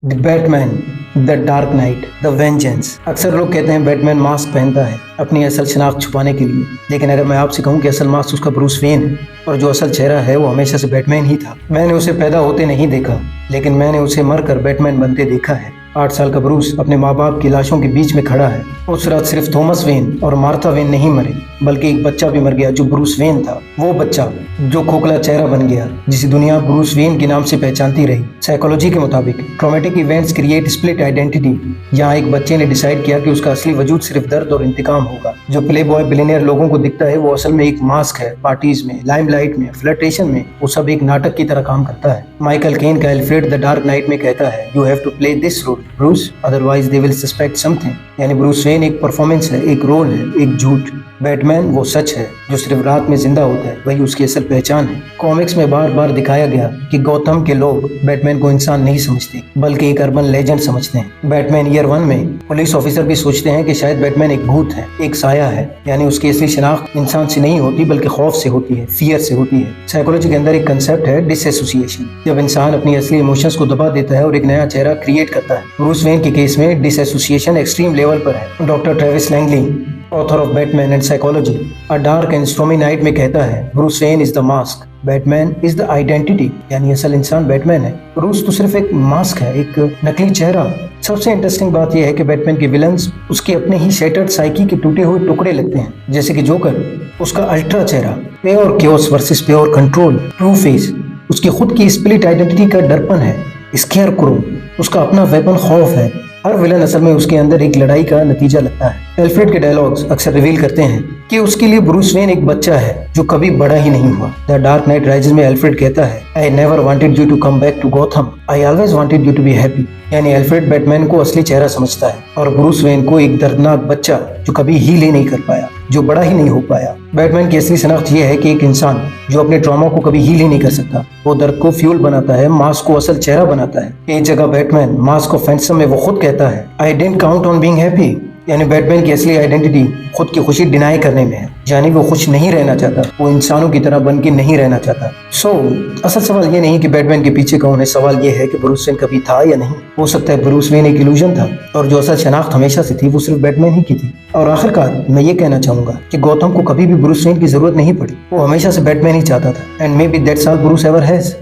The Batman, the dark night, the vengeance. अक्सर लोग कहते हैं बैटमैन मास्क पहनता है अपनी असल शनाख्त छुपाने के लिए, लेकिन अगर मैं आपसे कहूं कि असल मास्क उसका ब्रूस वेन है और जो असल चेहरा है वो हमेशा से बैटमैन ही था। मैंने उसे पैदा होते नहीं देखा, लेकिन मैंने उसे मरकर बैटमैन बनते देखा है। 8 साल का ब्रूस अपने माँ बाप की लाशों के बीच में खड़ा है। उस रात सिर्फ थॉमस वेन और मार्था वेन नहीं मरे, बल्कि एक बच्चा भी मर गया जो ब्रूस वेन था। वो बच्चा जो खोखला चेहरा बन गया, जिसे दुनिया ब्रूस वेन के नाम से पहचानती रही। साइकोलॉजी के मुताबिक traumatic events create split identity. यहाँ एक बच्चे ने डिसाइड किया कि उसका असली वजूद सिर्फ दर्द और इंतकाम होगा। जो प्ले बॉय बिलियनियर लोगों को दिखता है वो असल में एक मास्क है। पार्टीज में, लाइमलाइट में, फ्लर्टेशन में वो सब एक नाटक की तरह काम करता है। माइकल केन का एल्फ्रेड द डार्क नाइट में कहता है, you have to play this role Bruce, otherwise they will suspect something. यानी ब्रूस वेन एक परफॉर्मेंस है, एक रोल है, एक झूठ। बैटमैन वो सच है जो सिर्फ रात में जिंदा होता है, वही उसकी असल पहचान है। कॉमिक्स में बार बार दिखाया गया कि गौतम के लोग बैटमैन को इंसान नहीं समझते, बल्कि एक अर्बन लेजेंड समझते हैं। बैटमैन ईयर 1 में पुलिस ऑफिसर भी सोचते हैं कि शायद बैटमैन एक भूत है, एक साया है। यानी उसकी असली शनाख्त इंसान से नहीं होती, बल्कि खौफ से होती है, फियर से होती है। साइकोलॉजी के अंदर एक कंसेप्ट है डिसएसोसिएशन। जब इंसान अपनी असली इमोशंस को दबा देता है और एक नया चेहरा क्रिएट करता है। ब्रूस वेन के केस में डिसएसोसिएशन एक्सट्रीम लेवल पर है। Doctor Travis Langley, author of Batman and psychology, a dark and stormy night में कहता है, Bruce Wayne is the mask, Batman is the identity. यानी असल इंसान बैटमैन है, ब्रूस तो सिर्फ एक मास्क है, एक नकली चेहरा। सबसे इंटरेस्टिंग बात यह है कि बैटमैन के विलन्स उसके अपने ही शैटर्ड साइकी के टूटे हुए टुकड़े लगते हैं, जैसे कि जोकर, उसका अल्ट्रा चेहरा, pure chaos versus pure control, true face, उसकी खुद की स्प्लिट आइडेंटिटी का दर्पण है। स्केयरक्रो, उसका अपना वेपन खौफ है। हर विलन असल में उसके अंदर एक लड़ाई का नतीजा लगता है। एल्फ्रेड के डायलॉग्स अक्सर रिवील करते हैं कि उसके लिए ब्रूस वेन एक बच्चा है जो कभी बड़ा ही नहीं हुआ। द डार्क नाइट राइजेस में एल्फ्रेड कहता है, I never wanted you to come back to Gotham, I always wanted you to be happy. यानी एल्फ्रेड बैटमैन को असली चेहरा समझता है और ब्रूस वेन को एक दर्दनाक बच्चा जो कभी हील ही नहीं कर पाया, जो बड़ा ही नहीं हो पाया। बैटमैन की असली शनाख्त यह है कि एक इंसान जो अपने ट्रॉमा को कभी हील ही नहीं कर सकता, वो दर्द को फ्यूल बनाता है, मास्क को असल चेहरा बनाता है। एक जगह बैटमैन मास्क ऑफ फैंटम में वो खुद कहता है, I didn't count on being happy. यानी बैटमैन की असली आइडेंटिटी खुद की खुशी डिनाई करने में है। यानी वो खुश नहीं रहना चाहता, वो इंसानों की तरह बन के नहीं रहना चाहता। असल सवाल ये नहीं कि बैटमैन के पीछे कौन है, सवाल ये है कि ब्रूस वेन कभी था या नहीं। हो सकता है ब्रूस वेन एक इल्यूजन था और जो असल शनाख्त हमेशा से थी वो सिर्फ बैटमैन ही की थी। और आखिरकार मैं ये कहना चाहूंगा कि गौतम को कभी भी ब्रूस वेन की जरूरत नहीं पड़ी, वो हमेशा से बैटमैन ही चाहता था। And may be that's all Bruce ever has.